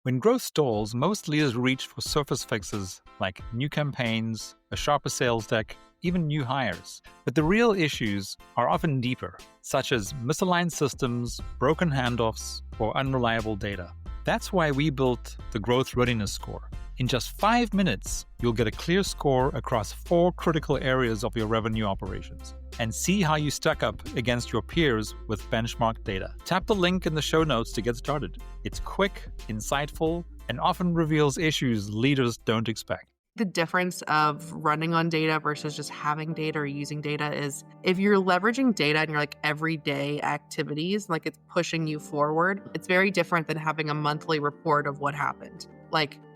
When growth stalls, most leaders reach for surface fixes like new campaigns, a sharper sales deck, even new hires. But the real issues are often deeper, such as misaligned systems, broken handoffs, or unreliable data. That's why we built the Growth Readiness Score. In just 5 minutes, you'll get a clear score across 4 critical areas of your revenue operations and see how you stack up against your peers with benchmark data. Tap the link in the show notes to get started. It's quick, insightful, and often reveals issues leaders don't expect. The difference of running on data versus just having data or using data is if you're leveraging data in your everyday activities, it's pushing you forward, it's very different than having a monthly report of what happened.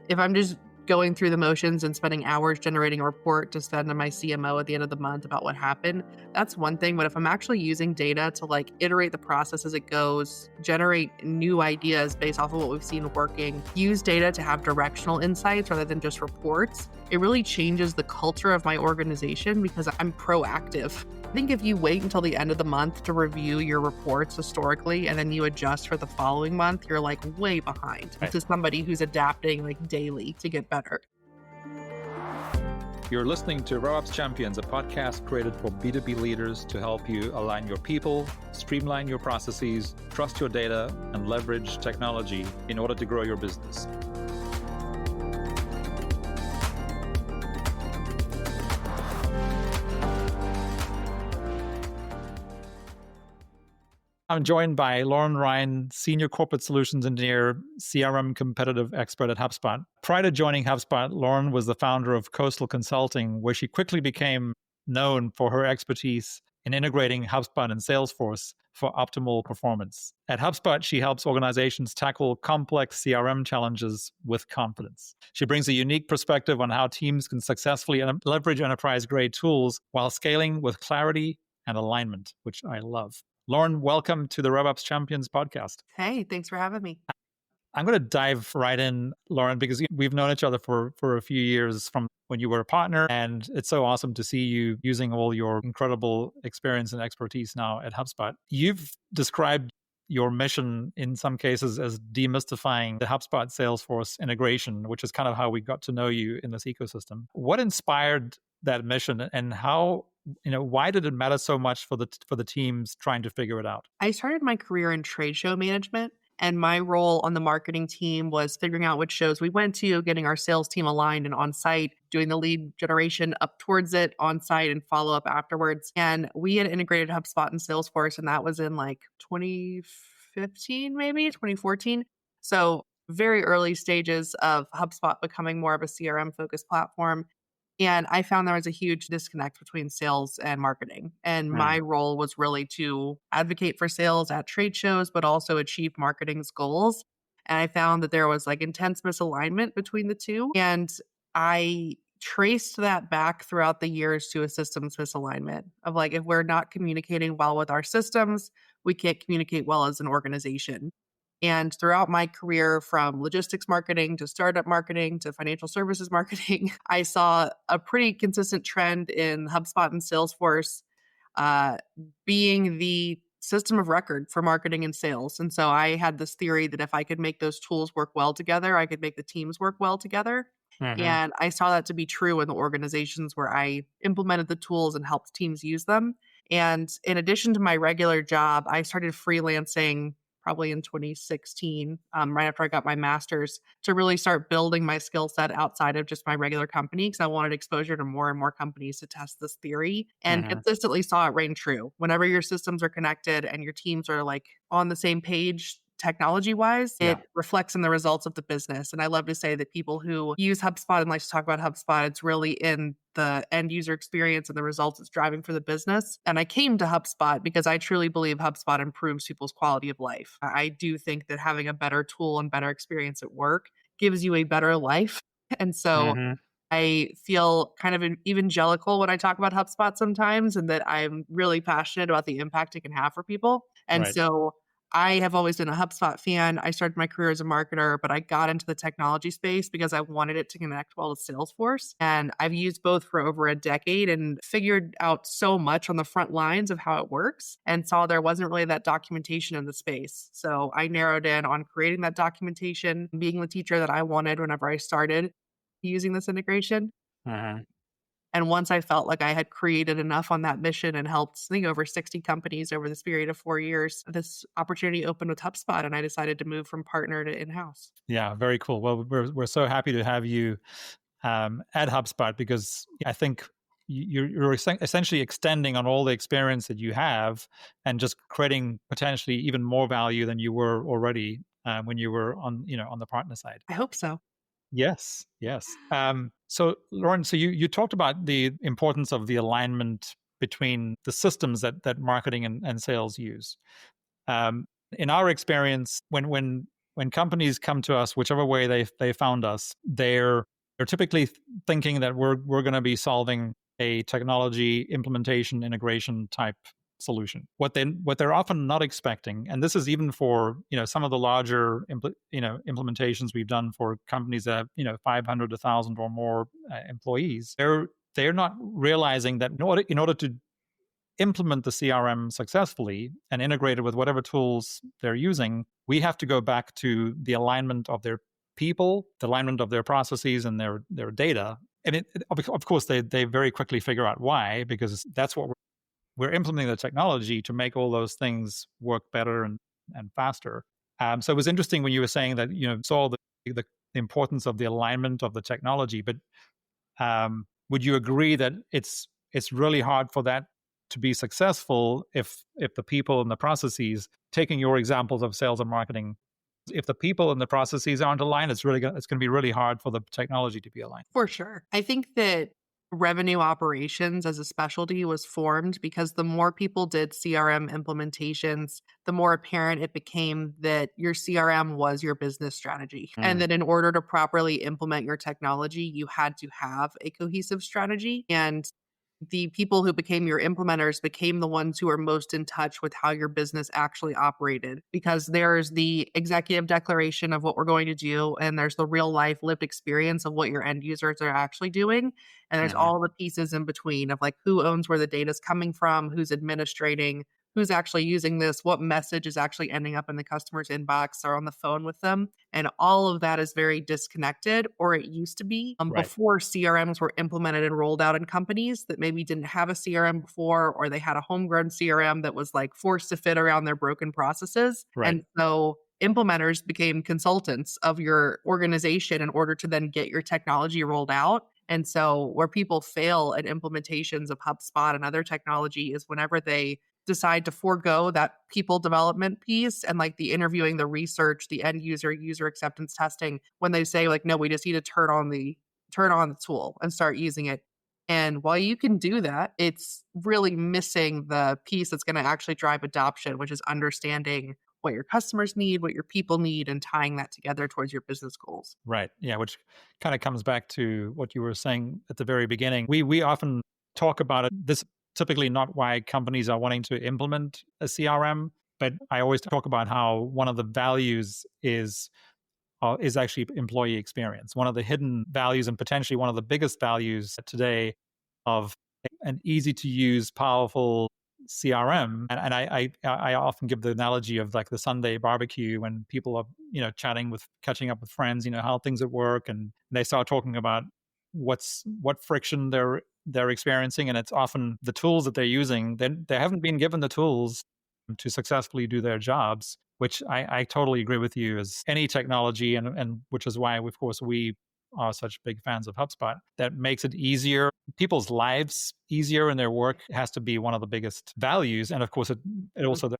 If I'm just going through the motions and spending hours generating a report to send to my CMO at the end of the month about what happened, that's one thing. But if I'm actually using data to iterate the process as it goes, generate new ideas based off of what we've seen working, use data to have directional insights rather than just reports, it really changes the culture of my organization because I'm proactive. I think if you wait until the end of the month to review your reports historically and then you adjust for the following month, you're way behind. Right. To somebody who's adapting daily to get better. You're listening to RevOps Champions, a podcast created for B2B leaders to help you align your people, streamline your processes, trust your data, and leverage technology in order to grow your business. I'm joined by Lauren Ryan, Senior Corporate Solutions Engineer, CRM competitive expert at HubSpot. Prior to joining HubSpot, Lauren was the founder of Coastal Consulting, where she quickly became known for her expertise in integrating HubSpot and Salesforce for optimal performance. At HubSpot, she helps organizations tackle complex CRM challenges with confidence. She brings a unique perspective on how teams can successfully leverage enterprise-grade tools while scaling with clarity and alignment, which I love. Lauren, welcome to the RevOps Champions podcast. Hey, thanks for having me. I'm going to dive right in, Lauren, because we've known each other for a few years from when you were a partner, and it's so awesome to see you using all your incredible experience and expertise now at HubSpot. You've described your mission in some cases as demystifying the HubSpot-Salesforce integration, which is kind of how we got to know you in this ecosystem. What inspired that mission, and how, why did it matter so much for the teams trying to figure it out? I started my career in trade show management, and my role on the marketing team was figuring out which shows we went to, getting our sales team aligned and on site, doing the lead generation up towards it on site and follow up afterwards. And we had integrated HubSpot and Salesforce, and that was in 2015, maybe 2014. So very early stages of HubSpot becoming more of a CRM focused platform. And I found there was a huge disconnect between sales and marketing. And my role was really to advocate for sales at trade shows, but also achieve marketing's goals. And I found that there was intense misalignment between the two. And I traced that back throughout the years to a systems misalignment of if we're not communicating well with our systems, we can't communicate well as an organization. And throughout my career, from logistics marketing to startup marketing to financial services marketing, I saw a pretty consistent trend in HubSpot and Salesforce being the system of record for marketing and sales. And so I had this theory that if I could make those tools work well together, I could make the teams work well together. And I saw that to be true in the organizations where I implemented the tools and helped teams use them. And in addition to my regular job, I started freelancing probably in 2016, right after I got my master's, to really start building my skill set outside of just my regular company, because I wanted exposure to more and more companies to test this theory, and consistently saw it reign true. Whenever your systems are connected and your teams are on the same page, technology-wise, it reflects in the results of the business. And I love to say that people who use HubSpot and like to talk about HubSpot, it's really in the end user experience and the results it's driving for the business. And I came to HubSpot because I truly believe HubSpot improves people's quality of life. I do think that having a better tool and better experience at work gives you a better life. And so I feel kind of evangelical when I talk about HubSpot sometimes, and that I'm really passionate about the impact it can have for people. And so I have always been a HubSpot fan. I started my career as a marketer, but I got into the technology space because I wanted it to connect well to Salesforce. And I've used both for over a decade and figured out so much on the front lines of how it works and saw there wasn't really that documentation in the space. So I narrowed in on creating that documentation, being the teacher that I wanted whenever I started using this integration. Uh-huh. And once I felt like I had created enough on that mission and helped, I think, over 60 companies over this period of 4 years, this opportunity opened with HubSpot, and I decided to move from partner to in-house. Yeah, very cool. Well, we're so happy to have you at HubSpot because I think you're essentially extending on all the experience that you have and just creating potentially even more value than you were already when you were on the partner side. I hope so. Yes, yes. So, Lauren, so you talked about the importance of the alignment between the systems that marketing and sales use. In our experience, when companies come to us, whichever way they found us, they're typically thinking that we're going to be solving a technology implementation integration type solution. What they're often not expecting, and this is even for some of the larger implementations we've done for companies that have 500, 1,000 or more employees, they're not realizing that in order to implement the CRM successfully and integrate it with whatever tools they're using, we have to go back to the alignment of their people, the alignment of their processes and their data. And of course, they very quickly figure out why, because that's what we're implementing the technology to make all those things work better and faster. So it was interesting when you were saying that saw the importance of the alignment of the technology, but would you agree that it's really hard for that to be successful if the people and the processes, taking your examples of sales and marketing, if the people and the processes aren't aligned, it's going to be really hard for the technology to be aligned. For sure. I think that revenue operations as a specialty was formed because the more people did CRM implementations, the more apparent it became that your CRM was your business strategy. And that in order to properly implement your technology, you had to have a cohesive strategy. And the people who became your implementers became the ones who are most in touch with how your business actually operated, because there's the executive declaration of what we're going to do, and there's the real life lived experience of what your end users are actually doing. And there's all the pieces in between of like who owns where the data is coming from, who's administrating, who's actually using this, what message is actually ending up in the customer's inbox or on the phone with them. And all of that is very disconnected, or it used to be Right. before CRMs were implemented and rolled out in companies that maybe didn't have a CRM before, or they had a homegrown CRM that was like forced to fit around their broken processes. Right. And so implementers became consultants of your organization in order to then get your technology rolled out. And so where people fail at implementations of HubSpot and other technology is whenever they decide to forego that people development piece and like the interviewing, the research, the end user acceptance testing, when they say like, no, we just need to turn on the tool and start using it. And while you can do that, it's really missing the piece that's going to actually drive adoption, which is understanding what your customers need, what your people need, and tying that together towards your business goals. Right. Yeah, which kind of comes back to what you were saying at the very beginning. We often talk about it. This typically not why companies are wanting to implement a CRM, but I always talk about how one of the values is actually employee experience. One of the hidden values and potentially one of the biggest values today of an easy to use, powerful CRM. And I often give the analogy of like the Sunday barbecue when people are, catching up with friends, how things at work, and they start talking about what friction they're experiencing. And it's often the tools that they're using. They haven't been given the tools to successfully do their jobs, which I totally agree with you as any technology, and which is why, of course, we are such big fans of HubSpot, that makes it easier, people's lives easier in their work has to be one of the biggest values. And of course, it also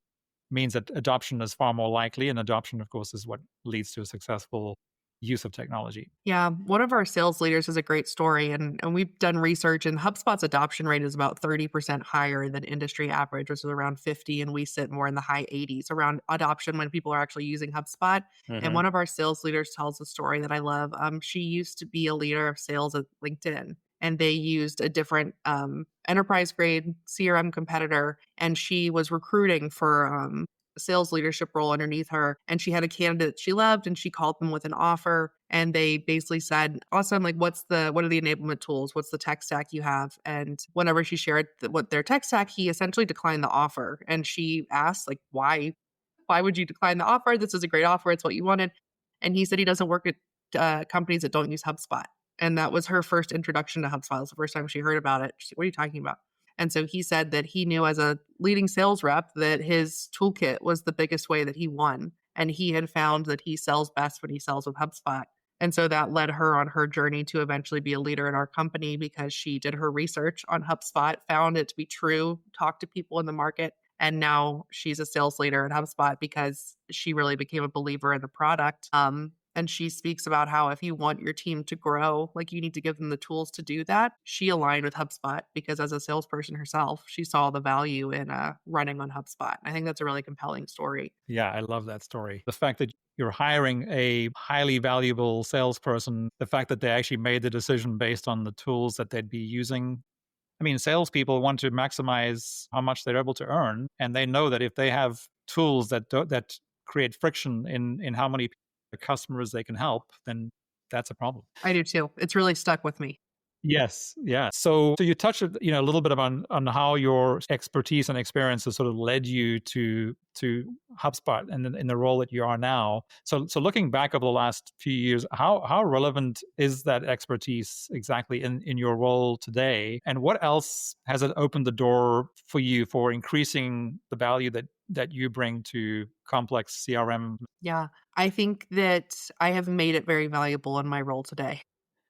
means that adoption is far more likely. And adoption, of course, is what leads to a successful use of technology. Yeah, one of our sales leaders has a great story, and we've done research, and HubSpot's adoption rate is about 30% higher than industry average, which is around 50, and we sit more in the high 80s around adoption when people are actually using HubSpot. And one of our sales leaders tells a story that I love. She used to be a leader of sales at LinkedIn, and they used a different enterprise grade CRM competitor, and she was recruiting for sales leadership role underneath her. And she had a candidate she loved and she called them with an offer. And they basically said, awesome, like what are the enablement tools? What's the tech stack you have? And whenever she shared what their tech stack, he essentially declined the offer. And she asked, like, why would you decline the offer? This is a great offer. It's what you wanted. And he said he doesn't work at companies that don't use HubSpot. And that was her first introduction to HubSpot. It was the first time she heard about it. She's like, what are you talking about? And so he said that he knew as a leading sales rep that his toolkit was the biggest way that he won. And he had found that he sells best when he sells with HubSpot. And so that led her on her journey to eventually be a leader in our company because she did her research on HubSpot, found it to be true, talked to people in the market. And now she's a sales leader at HubSpot because she really became a believer in the product. And she speaks about how if you want your team to grow, like you need to give them the tools to do that. She aligned with HubSpot because as a salesperson herself, she saw the value in running on HubSpot. I think that's a really compelling story. Yeah, I love that story. The fact that you're hiring a highly valuable salesperson, the fact that they actually made the decision based on the tools that they'd be using. I mean, salespeople want to maximize how much they're able to earn, and they know that if they have tools that create friction in how many customers they can help, then that's a problem. I do too. It's really stuck with me. Yes, yeah. So you touched, a little bit on how your expertise and experience has sort of led you to HubSpot and in the role that you are now. So looking back over the last few years, how relevant is that expertise exactly in your role today? And what else has it opened the door for you for increasing the value that you bring to complex CRM? Yeah, I think that I have made it very valuable in my role today.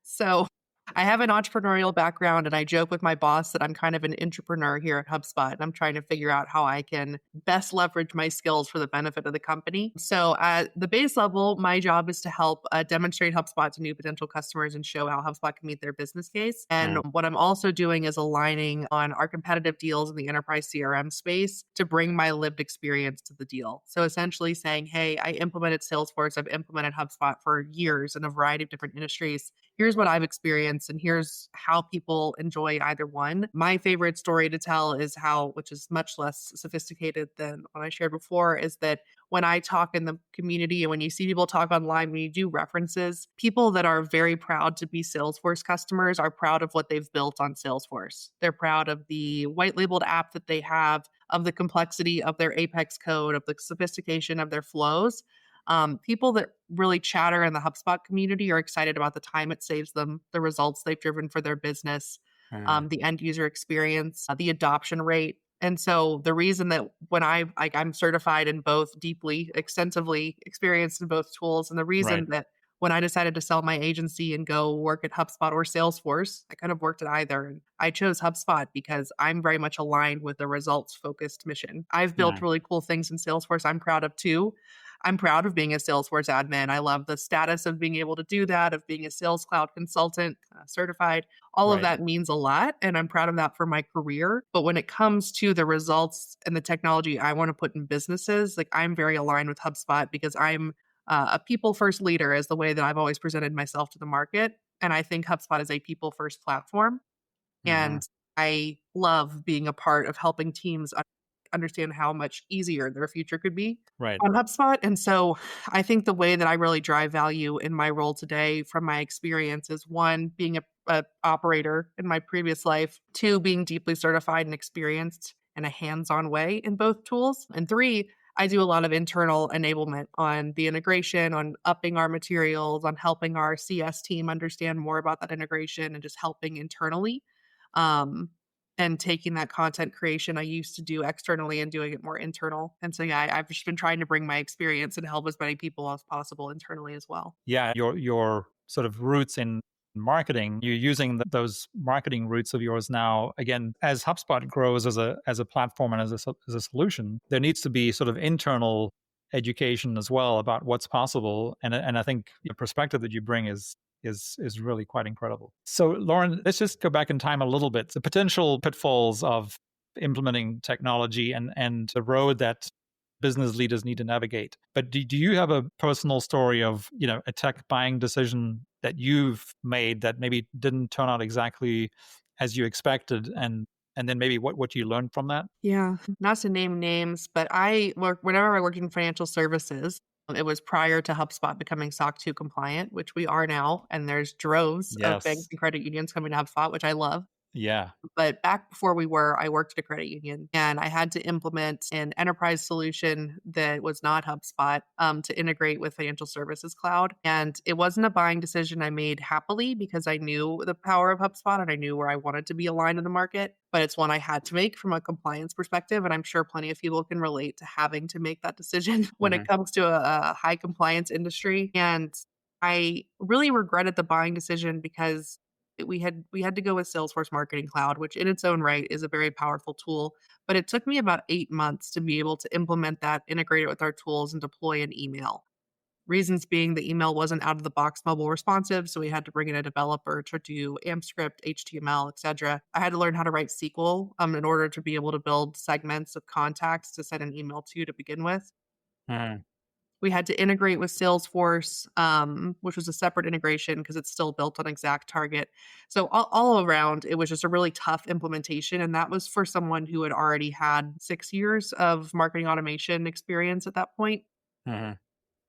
So I have an entrepreneurial background and I joke with my boss that I'm kind of an entrepreneur here at HubSpot and I'm trying to figure out how I can best leverage my skills for the benefit of the company. So at the base level, my job is to help demonstrate HubSpot to new potential customers and show how HubSpot can meet their business case. And what I'm also doing is aligning on our competitive deals in the enterprise CRM space to bring my lived experience to the deal. So essentially saying, hey, I implemented Salesforce, I've implemented HubSpot for years in a variety of different industries. Here's what I've experienced and here's how people enjoy either one. My favorite story to tell is which is much less sophisticated than what I shared before, is that when I talk in the community and when you see people talk online, when you do references, people that are very proud to be Salesforce customers are proud of what they've built on Salesforce. They're proud of the white labeled app that they have, of the complexity of their Apex code, of the sophistication of their flows. People that really chatter in the HubSpot community are excited about the time it saves them, the results they've driven for their business, the end user experience, the adoption rate. And so the reason that when I'm certified in both, deeply, extensively experienced in both tools, and the reason that when I decided to sell my agency and go work at HubSpot or Salesforce, I could have worked at either. And I chose HubSpot because I'm very much aligned with the results-focused mission. I've built really cool things in Salesforce I'm proud of too. I'm proud of being a Salesforce admin. I love the status of being able to do that, of being a Sales Cloud consultant, certified. All of that means a lot, and I'm proud of that for my career. But when it comes to the results and the technology I want to put in businesses, like I'm very aligned with HubSpot because I'm a people-first leader is the way that I've always presented myself to the market. And I think HubSpot is a people-first platform. And I love being a part of helping teams understand how much easier their future could be on HubSpot. And so I think the way that I really drive value in my role today from my experience is one, being a operator in my previous life, two, being deeply certified and experienced in a hands-on way in both tools, and three, I do a lot of internal enablement on the integration, on upping our materials, on helping our CS team understand more about that integration and just helping internally. And taking that content creation I used to do externally and doing it more internal. And so, yeah, I've just been trying to bring my experience and help as many people as possible internally as well. Yeah, your sort of roots in marketing, you're using those marketing roots of yours now. Again, as HubSpot grows as a platform and as a solution, there needs to be sort of internal education as well about what's possible. And I think the perspective that you bring is really quite incredible. So, Lauren, let's just go back in time a little bit. The potential pitfalls of implementing technology and the road that business leaders need to navigate. But do you have a personal story of, a tech buying decision that you've made that maybe didn't turn out exactly as you expected, and And then maybe what you learned from that? Yeah. Not to name names, but whenever I worked in financial services, it was prior to HubSpot becoming SOC 2 compliant, which we are now. And there's droves of banks Yes. and credit unions coming to HubSpot, which I love. Yeah. But back before I worked at a credit union and I had to implement an enterprise solution that was not HubSpot to integrate with Financial Services Cloud. And it wasn't a buying decision I made happily because I knew the power of HubSpot and I knew where I wanted to be aligned in the market. But it's one I had to make from a compliance perspective. And I'm sure plenty of people can relate to having to make that decision when it Hmm. comes to a high compliance industry. And I really regretted the buying decision because we had to go with Salesforce Marketing Cloud, which in its own right is a very powerful tool. But it took me about 8 months to be able to implement that, integrate it with our tools, and deploy an email. Reasons being the email wasn't out of the box mobile responsive, so we had to bring in a developer to do AMP script, HTML, etc. I had to learn how to write SQL in order to be able to build segments of contacts to send an email to begin with. Hmm. We had to integrate with Salesforce, which was a separate integration because it's still built on Exact Target. So all around, it was just a really tough implementation, and that was for someone who had already had 6 years of marketing automation experience at that point Hmm.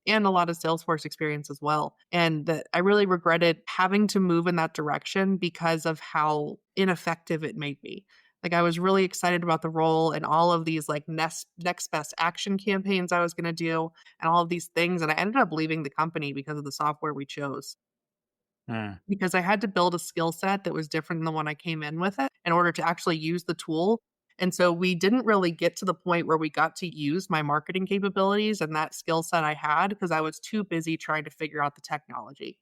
and a lot of Salesforce experience as well. And that I really regretted having to move in that direction because of how ineffective it made me. Like I was really excited about the role and all of these like next best action campaigns I was going to do and all of these things. And I ended up leaving the company because of the software we chose Hmm. because I had to build a skill set that was different than the one I came in with it in order to actually use the tool. And so we didn't really get to the point where we got to use my marketing capabilities and that skill set I had because I was too busy trying to figure out the technology.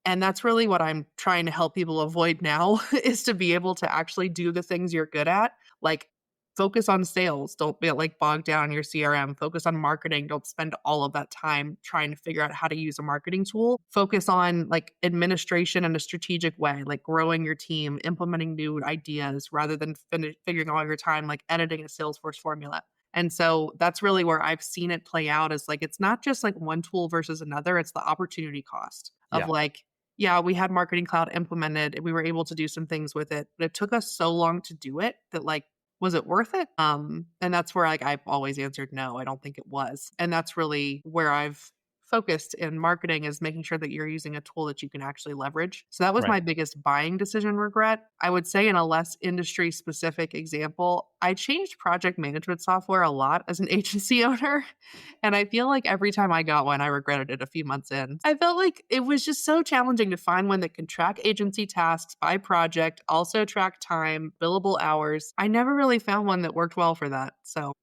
And that's really what I'm trying to help people avoid now is to be able to actually do the things you're good at. Like focus on sales. Don't be like bogged down in your CRM. Focus on marketing. Don't spend all of that time trying to figure out how to use a marketing tool. Focus on like administration in a strategic way, like growing your team, implementing new ideas rather than figuring all your time like editing a Salesforce formula. And so that's really where I've seen it play out is like it's not just like one tool versus another, it's the opportunity cost of Yeah. like yeah, we had Marketing Cloud implemented and we were able to do some things with it, but it took us so long to do it that like, was it worth it? And that's where like I've always answered no, I don't think it was. And that's really where I've focused in marketing is making sure that you're using a tool that you can actually leverage. So that was Right. my biggest buying decision regret. I would say in a less industry specific example, I changed project management software a lot as an agency owner. And I feel like every time I got one, I regretted it a few months in. I felt like it was just so challenging to find one that can track agency tasks by project, also track time, billable hours. I never really found one that worked well for that. So,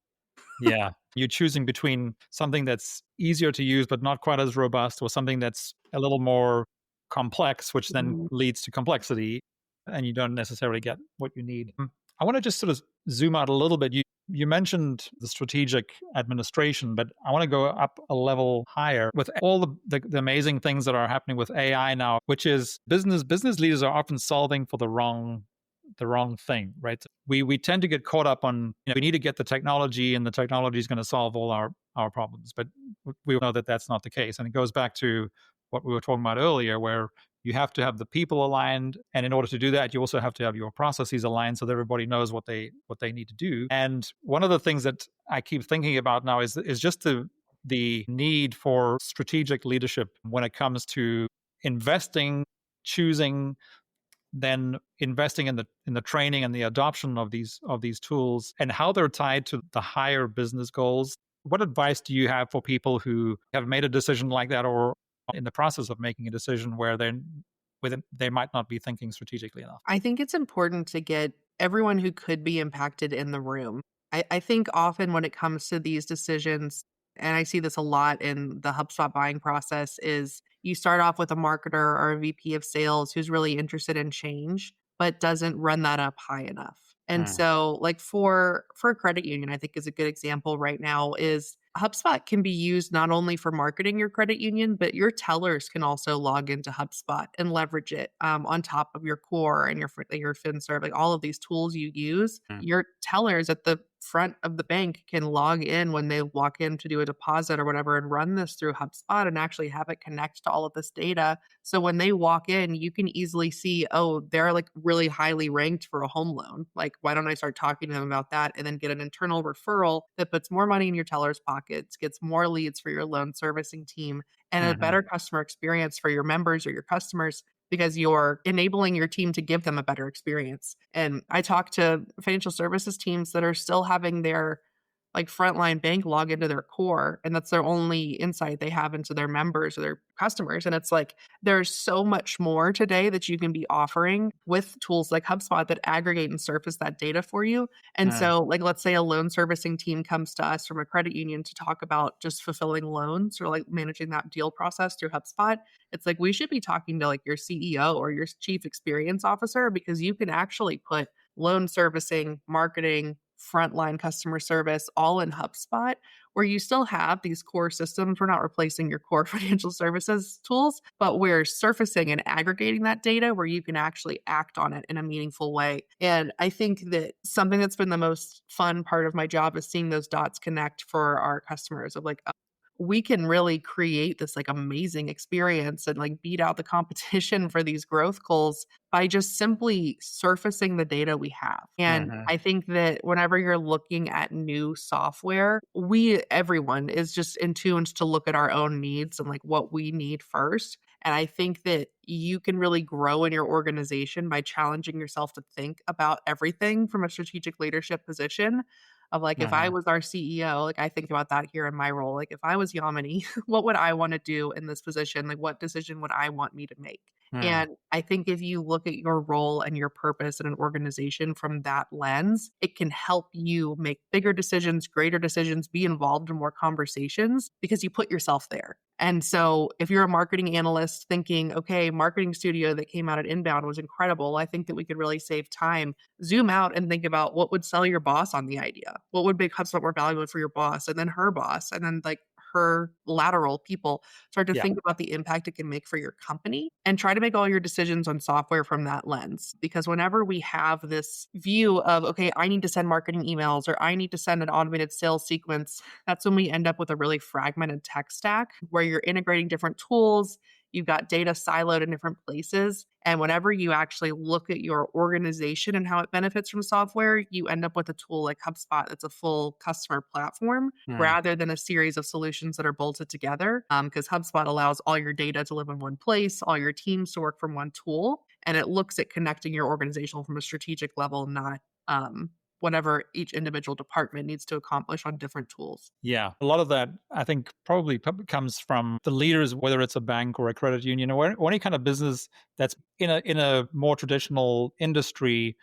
Yeah. You're choosing between something that's easier to use but not quite as robust, or something that's a little more complex, which then mm, leads to complexity, and you don't necessarily get what you need. I want to just sort of zoom out a little bit. You mentioned the strategic administration, but I want to go up a level higher with all the amazing things that are happening with AI now, which is business leaders are often solving for the wrong thing, right? We tend to get caught up on, we need to get the technology and the technology is going to solve all our problems, but we know that that's not the case. And it goes back to what we were talking about earlier, where you have to have the people aligned, and in order to do that, you also have to have your processes aligned so that everybody knows what they need to do. And one of the things that I keep thinking about now is just the need for strategic leadership when it comes to investing, choosing, then investing in the training and the adoption of these tools and how they're tied to the higher business goals. What advice do you have for people who have made a decision like that, or in the process of making a decision where they might not be thinking strategically enough? I think it's important to get everyone who could be impacted in the room. I think often when it comes to these decisions, and I see this a lot in the HubSpot buying process, is you start off with a marketer or a VP of sales who's really interested in change, but doesn't run that up high enough. And Hmm. so, like for a credit union, I think is a good example right now is HubSpot can be used not only for marketing your credit union, but your tellers can also log into HubSpot and leverage it on top of your core and your FinServe, like all of these tools you use. Hmm. Your tellers at the front of the bank can log in when they walk in to do a deposit or whatever and run this through HubSpot and actually have it connect to all of this data. So when they walk in, you can easily see, oh, they're like really highly ranked for a home loan. Like, why don't I start talking to them about that and then get an internal referral that puts more money in your teller's pockets, gets more leads for your loan servicing team, and a Mhm. better customer experience for your members or your customers because you're enabling your team to give them a better experience. And I talk to financial services teams that are still having their like frontline bank log into their core, and that's their only insight they have into their members or their customers. And it's like there's so much more today that you can be offering with tools like HubSpot that aggregate and surface that data for you. And Mm. so, like, let's say a loan servicing team comes to us from a credit union to talk about just fulfilling loans or like managing that deal process through HubSpot. It's like we should be talking to like your CEO or your chief experience officer because you can actually put loan servicing, marketing, frontline customer service all in HubSpot, where you still have these core systems. We're not replacing your core financial services tools, but we're surfacing and aggregating that data where you can actually act on it in a meaningful way. And I think that something that's been the most fun part of my job is seeing those dots connect for our customers of like, we can really create this like amazing experience and like beat out the competition for these growth goals by just simply surfacing the data we have. And Mhm. I think that whenever you're looking at new software, everyone is just in tune to look at our own needs and like what we need first. And I think that you can really grow in your organization by challenging yourself to think about everything from a strategic leadership position of like, if I Mhm. was our CEO, like I think about that here in my role. Like if I was Yamini, what would I want to do in this position? Like what decision would I want me to make? Mm. And I think if you look at your role and your purpose in an organization from that lens, it can help you make bigger decisions, greater decisions, be involved in more conversations because you put yourself there. And so if you're a marketing analyst thinking, okay, marketing studio that came out at Inbound was incredible, I think that we could really save time. Zoom out and think about what would sell your boss on the idea. What would make HubSpot more valuable for your boss and then her boss and then like her lateral people. Start to Yeah. think about the impact it can make for your company and try to make all your decisions on software from that lens. Because whenever we have this view of, okay, I need to send marketing emails or I need to send an automated sales sequence, that's when we end up with a really fragmented tech stack where you're integrating different tools. You've got data siloed in different places. And whenever you actually look at your organization and how it benefits from software, you end up with a tool like HubSpot that's a full customer platform Mm. rather than a series of solutions that are bolted together. Because HubSpot allows all your data to live in one place, all your teams to work from one tool, and it looks at connecting your organization from a strategic level, not whatever each individual department needs to accomplish on different tools. Yeah, a lot of that I think probably comes from the leaders, whether it's a bank or a credit union or any kind of business that's in a more traditional industry,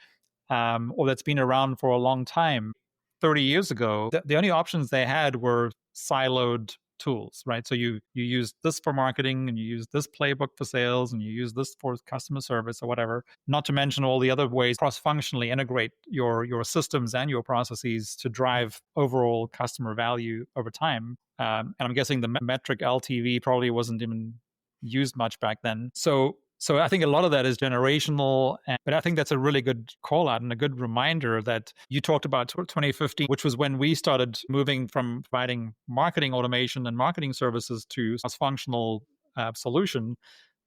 or that's been around for a long time. 30 years ago, the only options they had were siloed tools, right? So you use this for marketing and you use this playbook for sales and you use this for customer service or whatever. Not to mention all the other ways cross-functionally integrate your systems and your processes to drive overall customer value over time. And I'm guessing the metric LTV probably wasn't even used much back then. So I think a lot of that is generational, but I think that's a really good call out and a good reminder that you talked about 2015, which was when we started moving from providing marketing automation and marketing services to a functional solution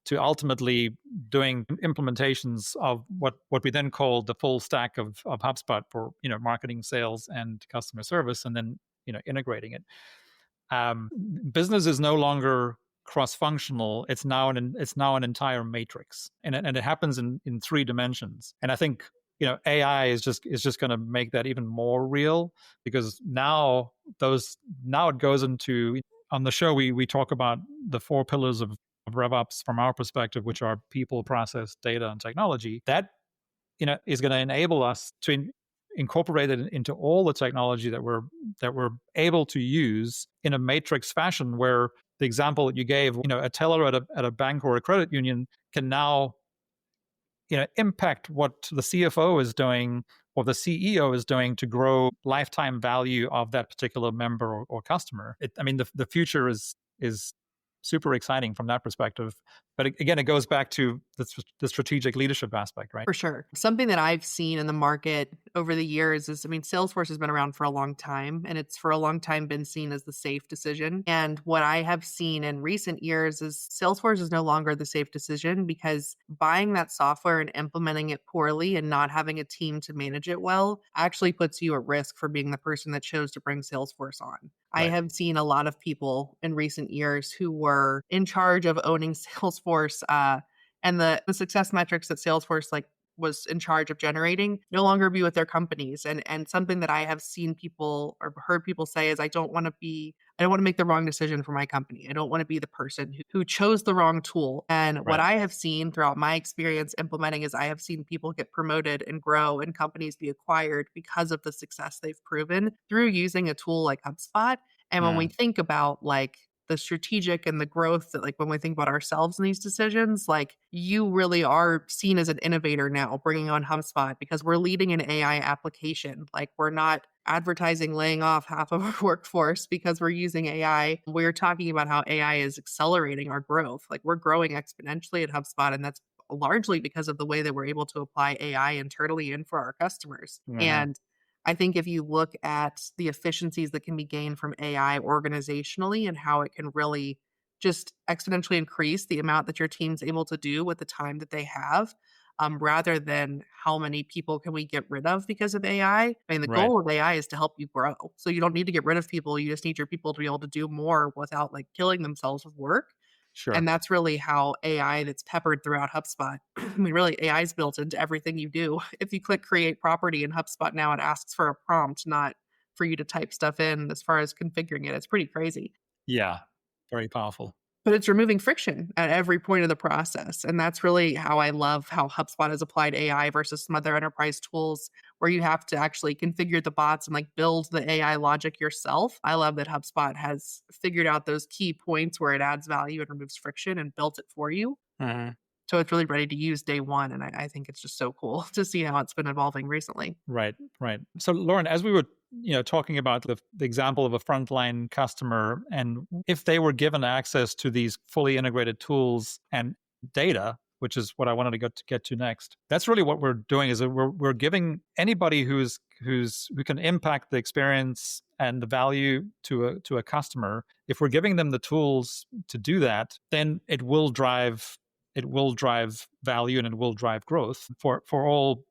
to ultimately doing implementations of what we then called the full stack of HubSpot for marketing, sales, and customer service, and then integrating it. Business is no longer cross-functional. It's now an entire matrix, and it happens in three dimensions. And I think AI is just going to make that even more real because now it goes into on the show we talk about the four pillars of RevOps from our perspective, which are people, process, data, and technology. That is going to enable us to incorporate it into all the technology that we're able to use in a matrix fashion. Where the example that you gave, a teller at a bank or a credit union can now impact what the CFO is doing or the CEO is doing to grow lifetime value of that particular member or customer. I mean, the future is super exciting from that perspective. But again, it goes back to the strategic leadership aspect, right? For sure. Something that I've seen in the market over the years is, I mean, Salesforce has been around for a long time, and it's for a long time been seen as the safe decision. And what I have seen in recent years is Salesforce is no longer the safe decision, because buying that software and implementing it poorly and not having a team to manage it well actually puts you at risk for being the person that chose to bring Salesforce on. I Right. have seen a lot of people in recent years who were in charge of owning Salesforce, and the success metrics that Salesforce was in charge of generating no longer be with their companies. And something that I have seen people or heard people say is, I don't want to make the wrong decision for my company. I don't want to be the person who chose the wrong tool. And what Right. I have seen throughout my experience implementing is, I have seen people get promoted and grow and companies be acquired because of the success they've proven through using a tool like HubSpot. And when we Mm. think about the strategic and the growth, that when we think about ourselves in these decisions, you really are seen as an innovator now bringing on HubSpot, because we're leading an AI application. We're not advertising laying off half of our workforce because we're using AI. We're talking about how AI is accelerating our growth. We're growing exponentially at HubSpot, and that's largely because of the way that we're able to apply AI internally and for our customers. Mhm. And I think if you look at the efficiencies that can be gained from AI organizationally and how it can really just exponentially increase the amount that your team's able to do with the time that they have, rather than how many people can we get rid of because of AI. I mean, the Right. goal of AI is to help you grow. So you don't need to get rid of people. You just need your people to be able to do more without killing themselves with work. Sure. And that's really how AI that's peppered throughout HubSpot. I mean, really, AI is built into everything you do. If you click create property in HubSpot now, it asks for a prompt, not for you to type stuff in as far as configuring it. It's pretty crazy. Yeah. Very powerful. But it's removing friction at every point of the process. And that's really how I love how HubSpot has applied AI versus some other enterprise tools where you have to actually configure the bots and build the AI logic yourself. I love that HubSpot has figured out those key points where it adds value and removes friction and built it for you. Mhm. So it's really ready to use day one. And I think it's just so cool to see how it's been evolving recently. Right, right. So, Lauren, as we were, talking about the example of a frontline customer, and if they were given access to these fully integrated tools and data, which is what I wanted to get to next, that's really what we're doing. Is that we're giving anybody who can impact the experience and the value to a customer. If we're giving them the tools to do that, then it will drive value and it will drive growth for all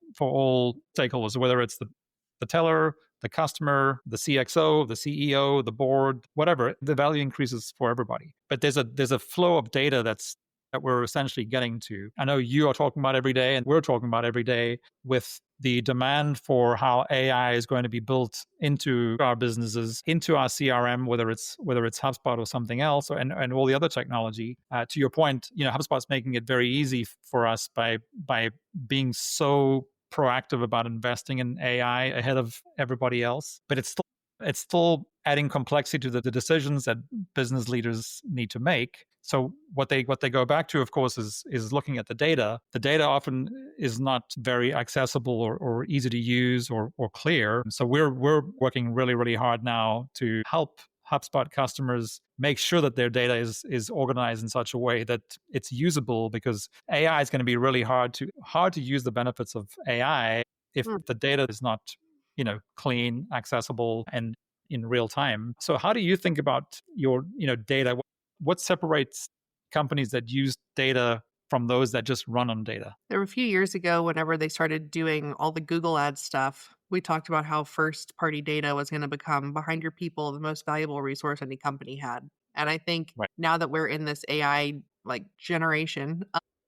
stakeholders, whether it's the teller, the customer, the CXO, the CEO, the board, whatever. The value increases for everybody. But there's a flow of data that we're essentially getting to. I know you are talking about every day, and we're talking about every day with the demand for how AI is going to be built into our businesses, into our CRM, whether it's HubSpot or something else, and all the other technology. To your point, HubSpot's making it very easy for us by being so proactive about investing in AI ahead of everybody else. But it's still adding complexity to the decisions that business leaders need to make. So what they go back to, of course, is looking at the data. The data often is not very accessible or easy to use or clear. So we're working really, really hard now to help HubSpot customers make sure that their data is organized in such a way that it's usable, because AI is going to be really hard to use the benefits of AI if Mm. the data is not clean, accessible, and in real time. So how do you think about your data? What separates companies that use data from those that just run on data? There were a few years ago, whenever they started doing all the Google Ads stuff, we talked about how first party data was going to become, behind your people, the most valuable resource any company had. And I think Right. now that we're in this AI generation,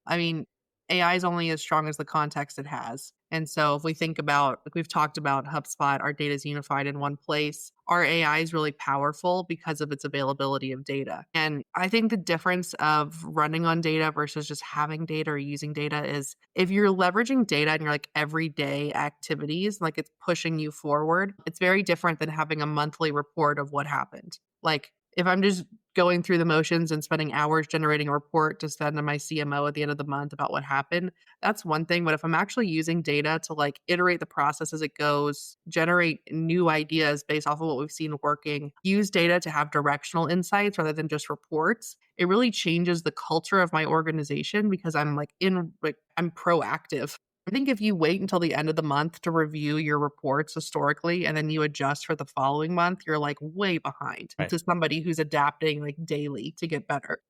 I mean, AI is only as strong as the context it has. And so if we think about, we've talked about HubSpot, our data is unified in one place. Our AI is really powerful because of its availability of data. And I think the difference of running on data versus just having data or using data is, if you're leveraging data in your everyday activities, it's pushing you forward, it's very different than having a monthly report of what happened. If I'm just going through the motions and spending hours generating a report to send to my CMO at the end of the month about what happened, that's one thing. But if I'm actually using data to like iterate the process as it goes, generate new ideas based off of what we've seen working, use data to have directional insights rather than just reports, it really changes the culture of my organization because I'm proactive. I think if you wait until the end of the month to review your reports historically and then you adjust for the following month, you're like way behind Right. to somebody who's adapting like daily to get better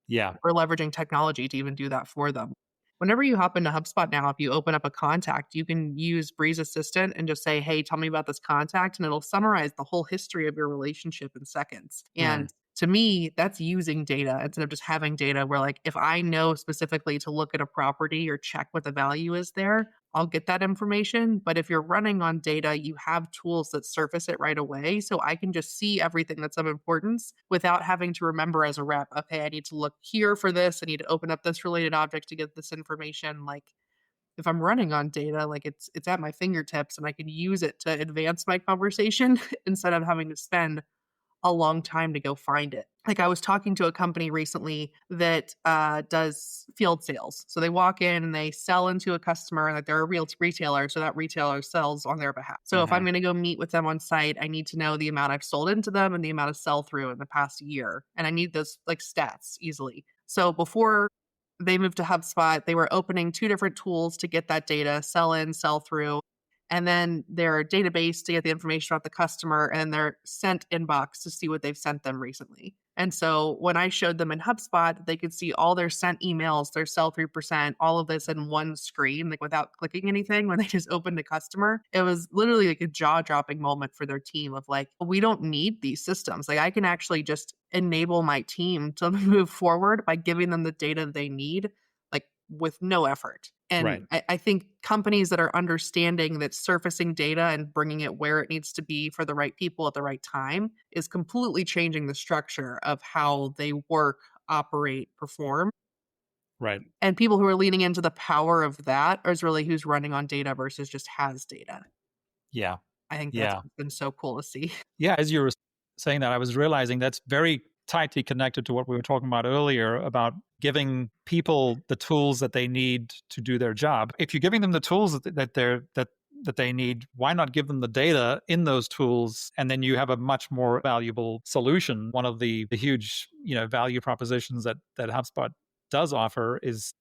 Yeah. or leveraging technology to even do that for them. Whenever you hop into HubSpot now, if you open up a contact, you can use Breeze Assistant and just say, hey, tell me about this contact. And it'll summarize the whole history of your relationship in seconds. Mm. And to me, that's using data instead of just having data where, like, if I know specifically to look at a property or check what the value is there, I'll get that information. But if you're running on data, you have tools that surface it right away. So I can just see everything that's of importance without having to remember as a rep, okay, I need to look here for this. I need to open up this related object to get this information. Like if I'm running on data, like it's at my fingertips and I can use it to advance my conversation instead of having to spend a long time to go find it. Like I was talking to a company recently that does field sales. So they walk in and they sell into a customer, like they're a real retailer. So that retailer sells on their behalf. So if I'm Mhm. going to go meet with them on site, I need to know the amount I've sold into them and the amount of sell through in the past year. And I need those like stats easily. So before they moved to HubSpot, they were opening two different tools to get that data, sell in, sell through, and then their database to get the information about the customer and their sent inbox to see what they've sent them recently. And so when I showed them in HubSpot, they could see all their sent emails, their sell through percent, all of this in one screen, like without clicking anything when they just opened the customer. It was literally like a jaw dropping moment for their team of like, we don't need these systems. Like I can actually just enable my team to move forward by giving them the data they need, like with no effort. Right. And I think companies that are understanding that surfacing data and bringing it where it needs to be for the right people at the right time is completely changing the structure of how they work, operate, perform. Right. And people who are leaning into the power of that is really who's running on data versus just has data. Yeah. I think that's Yeah. been so cool to see. Yeah. As you were saying that, I was realizing that's very tightly connected to what we were talking about earlier about giving people the tools that they need to do their job. If you're giving them the tools that they need, why not give them the data in those tools, and then you have a much more valuable solution? One of the huge value propositions that HubSpot does offer is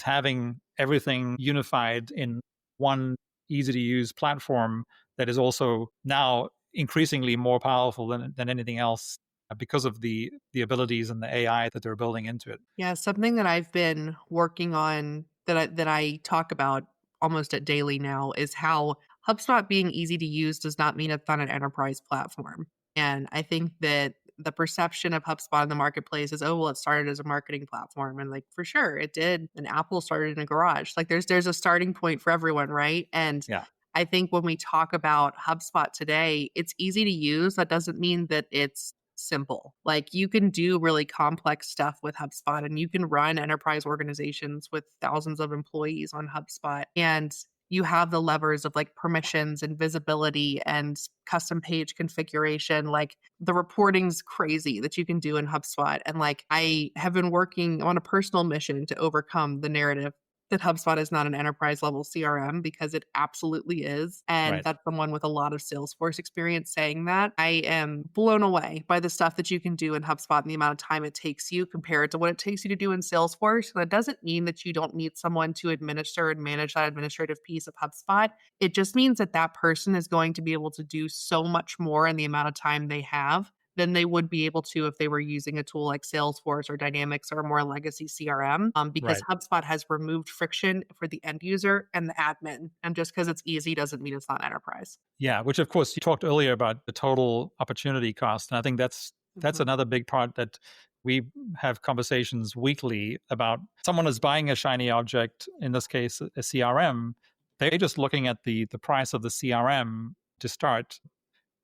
having everything unified in one easy to use platform that is also now increasingly more powerful than anything else because of the abilities and the AI that they're building into it. Yeah, something that I've been working on that I talk about almost at daily now is how HubSpot being easy to use does not mean it's not an enterprise platform. And I think that the perception of HubSpot in the marketplace is, oh, well, it started as a marketing platform. And like for sure it did. And Apple started in a garage. Like there's a starting point for everyone, right? And Yeah. I think when we talk about HubSpot today, it's easy to use. That doesn't mean that it's simple. Like you can do really complex stuff with HubSpot and you can run enterprise organizations with thousands of employees on HubSpot. And you have the levers of like permissions and visibility and custom page configuration. Like the reporting's crazy that you can do in HubSpot. And like I have been working on a personal mission to overcome the narrative that HubSpot is not an enterprise level CRM because it absolutely is. And Right. that's someone with a lot of Salesforce experience saying that. I am blown away by the stuff that you can do in HubSpot and the amount of time it takes you compared to what it takes you to do in Salesforce. And that doesn't mean that you don't need someone to administer and manage that administrative piece of HubSpot. It just means that that person is going to be able to do so much more in the amount of time they have than they would be able to if they were using a tool like Salesforce or Dynamics or a more legacy CRM, because Right. HubSpot has removed friction for the end user and the admin. And just because it's easy doesn't mean it's not enterprise. Yeah, which of course you talked earlier about the total opportunity cost, and I think that's Mhm. another big part that we have conversations weekly about. Someone is buying a shiny object, in this case a CRM. They're just looking at the price of the CRM to start.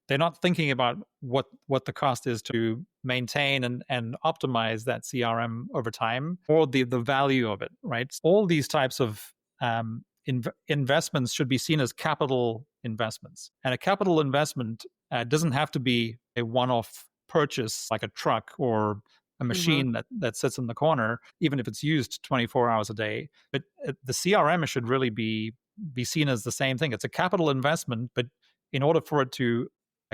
They're not thinking about what the cost is to maintain and optimize that CRM over time, or the value of it, right? All these types of investments should be seen as capital investments. And a capital investment doesn't have to be a one-off purchase like a truck or a Hmm. machine that sits in the corner, even if it's used 24 hours a day. But the CRM should really be seen as the same thing. It's a capital investment, but in order for it to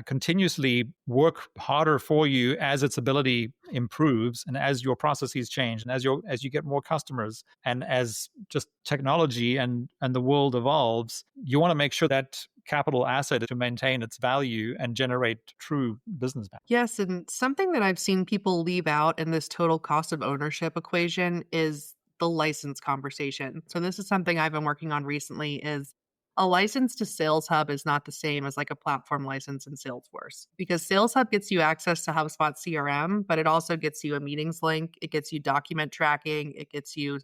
continuously work harder for you as its ability improves and as your processes change and as you get more customers and as just technology and the world evolves, you want to make sure that capital asset to maintain its value and generate true business value. Yes, and something that I've seen people leave out in this total cost of ownership equation is the license conversation. So this is something I've been working on recently is a license to Sales Hub is not the same as like a platform license in Salesforce because Sales Hub gets you access to HubSpot CRM, but it also gets you a meetings link, it gets you document tracking, it gets you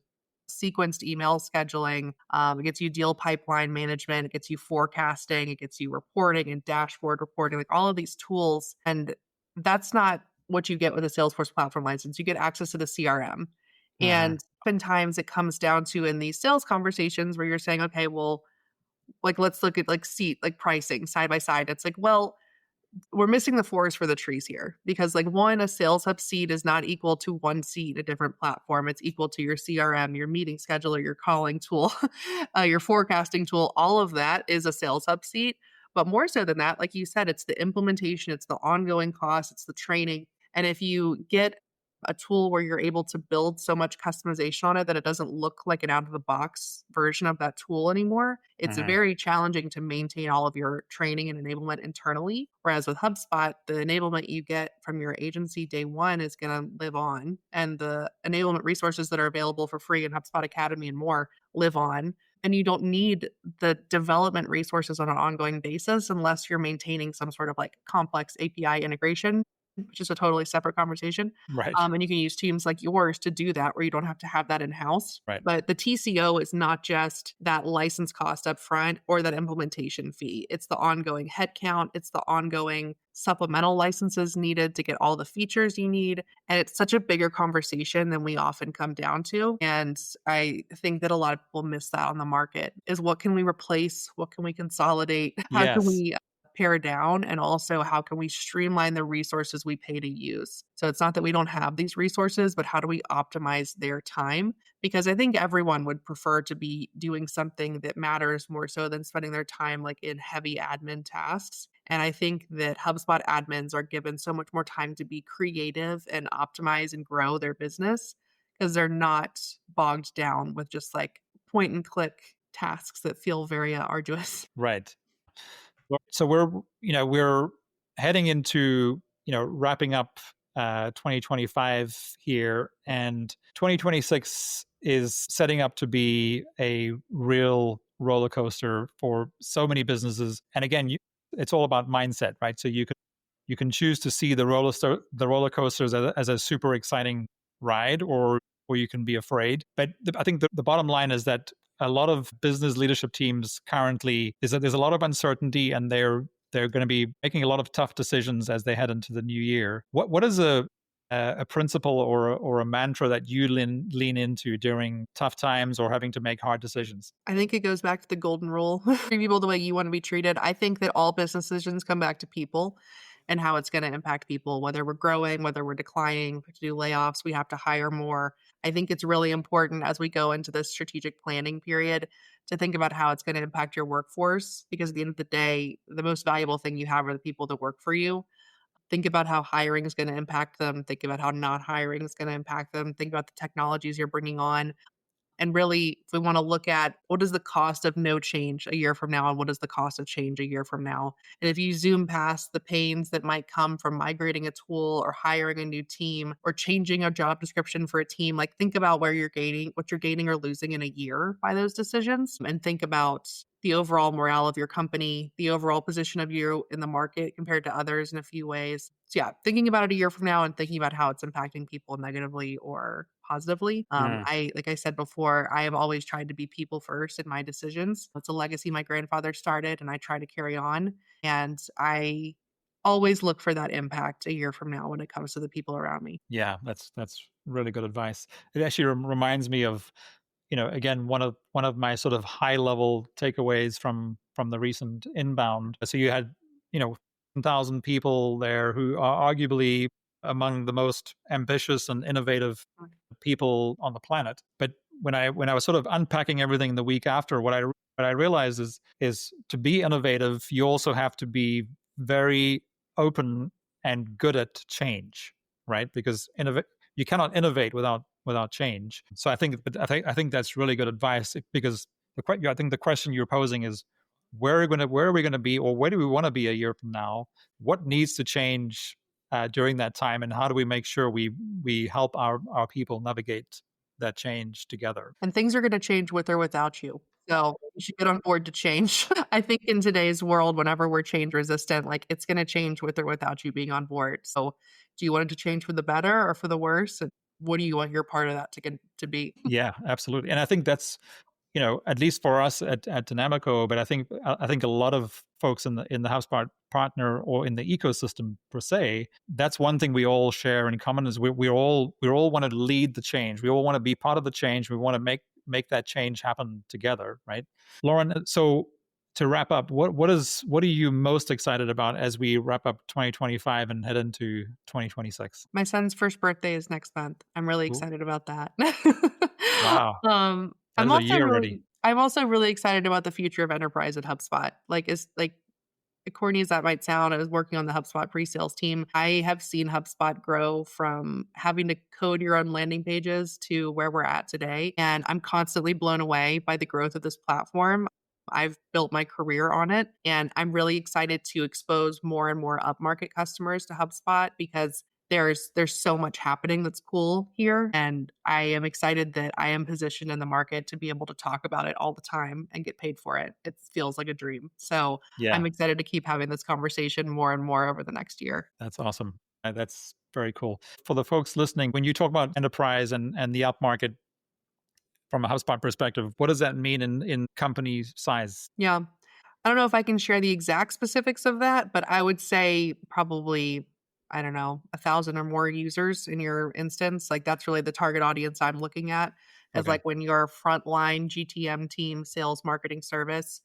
sequenced email scheduling, it gets you deal pipeline management, it gets you forecasting, it gets you reporting and dashboard reporting, like all of these tools. And that's not what you get with a Salesforce platform license. You get access to the CRM. Mhm. And oftentimes it comes down to in these sales conversations where you're saying, okay, well, like let's look at like seat, like pricing side by side. It's like, well, we're missing the forest for the trees here because like one, a sales hub seat is not equal to one seat, a different platform. It's equal to your CRM, your meeting scheduler, your calling tool, your forecasting tool. All of that is a sales hub seat. But more so than that, like you said, it's the implementation, it's the ongoing cost, it's the training. And if you get a tool where you're able to build so much customization on it that it doesn't look like an out of the box version of that tool anymore, it's Mhm. very challenging to maintain all of your training and enablement internally. Whereas with HubSpot, the enablement you get from your agency day one is going to live on, and the enablement resources that are available for free in HubSpot Academy and more live on. And you don't need the development resources on an ongoing basis unless you're maintaining some sort of like complex API integration, which is a totally separate conversation. Right. And you can use teams like yours to do that where you don't have to have that in house. Right. But the TCO is not just that license cost up front or that implementation fee. It's the ongoing headcount, it's the ongoing supplemental licenses needed to get all the features you need. And it's such a bigger conversation than we often come down to. And I think that a lot of people miss that on the market is what can we replace? What can we consolidate? How can Yes. we pare down? And also, how can we streamline the resources we pay to use? So it's not that we don't have these resources, but how do we optimize their time? Because I think everyone would prefer to be doing something that matters more so than spending their time like in heavy admin tasks. And I think that HubSpot admins are given so much more time to be creative and optimize and grow their business because they're not bogged down with just like point and click tasks that feel very arduous. Right. So we're heading into wrapping up 2025 here, and 2026 is setting up to be a real roller coaster for so many businesses. And again, it's all about mindset, right? So you can choose to see the roller coasters as a super exciting ride, or you can be afraid. But I think the bottom line is that a lot of business leadership teams currently is that there's a lot of uncertainty, and they're going to be making a lot of tough decisions as they head into the new year. What is a principle or a mantra that you lean into during tough times or having to make hard decisions? I think it goes back to the golden rule. Treat people the way you want to be treated. I think that all business decisions come back to people and how it's going to impact people, whether we're growing, whether we're declining, we have to do layoffs, we have to hire more. I think it's really important as we go into this strategic planning period to think about how it's going to impact your workforce because at the end of the day, the most valuable thing you have are the people that work for you. Think about how hiring is going to impact them. Think about how not hiring is going to impact them. Think about the technologies you're bringing on. And really, if we wanna look at what is the cost of no change a year from now and what is the cost of change a year from now? And if you zoom past the pains that might come from migrating a tool or hiring a new team or changing a job description for a team, like think about where you're gaining what you're gaining or losing in a year by those decisions, and think about the overall morale of your company, the overall position of you in the market compared to others in a few ways. So yeah, thinking about it a year from now and thinking about how it's impacting people negatively or positively. Mm, Like I said before, I have always tried to be people first in my decisions. It's a legacy my grandfather started and I try to carry on. And I always look for that impact a year from now when it comes to the people around me. yeah, that's really good advice. It actually reminds me of again, one of my sort of high level takeaways from the recent inbound. So you had, 1,000 people there who are arguably among the most ambitious and innovative people on the planet. But when I was sort of unpacking everything the week after, what I realized is to be innovative, you also have to be very open and good at change, right? Because you cannot innovate without change. So I think that's really good advice, because I think the question you're posing is, where are we gonna be, or where do we want to be a year from now? What needs to change during that time, and how do we make sure we help our people navigate that change together? And things are going to change with or without you. So you should get on board to change. I think in today's world, whenever we're change resistant, like it's going to change with or without you being on board. So do you want it to change for the better or for the worse? And what do you want your part of that to get to be? Yeah, absolutely. And I think that's, at least for us at Dynamico, but I think a lot of folks in the HubSpot partner or in the ecosystem per se, that's one thing we all share in common, is we all want to lead the change. We all want to be part of the change. We want to make that change happen together, right? Lauren, so to wrap up, what are you most excited about as we wrap up 2025 and head into 2026? My son's first birthday is next month. I'm really Cool. excited about that. Wow, that I'm is a also year already. really excited about the future of enterprise at HubSpot. Like, is like corny as that might sound, I was working on the HubSpot pre-sales team. I have seen HubSpot grow from having to code your own landing pages to where we're at today. And I'm constantly blown away by the growth of this platform. I've built my career on it, and I'm really excited to expose more and more upmarket customers to HubSpot, because there's so much happening that's cool here, and I am excited that I am positioned in the market to be able to talk about it all the time and get paid for it. It feels like a dream. So Yeah, I'm excited to keep having this conversation more and more over the next year. that's awesome. That's very cool. For the folks listening, when you talk about enterprise and the upmarket from a HubSpot perspective, what does that mean in company size? Yeah. I don't know if I can share the exact specifics of that, but I would say probably, I don't know, 1,000 or more users in your instance. Like that's really the target audience I'm looking at, as Okay. like when your frontline GTM team, sales marketing service,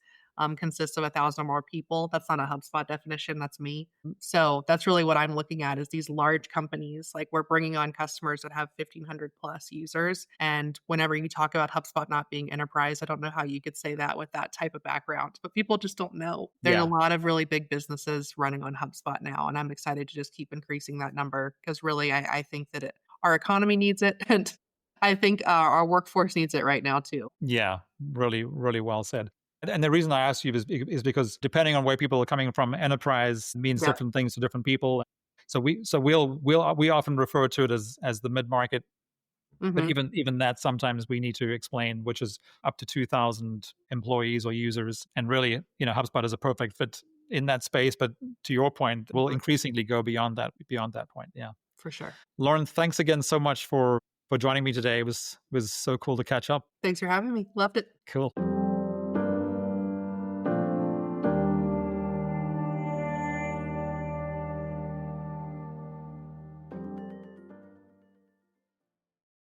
consists of 1,000 or more people. That's not a HubSpot definition. That's me. So that's really what I'm looking at, is these large companies. Like we're bringing on customers that have 1,500 plus users. And whenever you talk about HubSpot not being enterprise, I don't know how you could say that with that type of background, but people just don't know. There's a Yeah. lot of really big businesses running on HubSpot now. And I'm excited to just keep increasing that number, because really, I think that our economy needs it. And I think our workforce needs it right now too. Yeah. Really, really well said. And the reason I asked you is because depending on where people are coming from, enterprise means Yeah. different things to different people. We often refer to it as the mid market. But Hmm. even that, sometimes we need to explain, which is up to 2,000 employees or users. And really, HubSpot is a perfect fit in that space. But to your point, we'll increasingly go beyond that point. Yeah. For sure. Lauren, thanks again so much for joining me today. It was so cool to catch up. Thanks for having me. Loved it. Cool.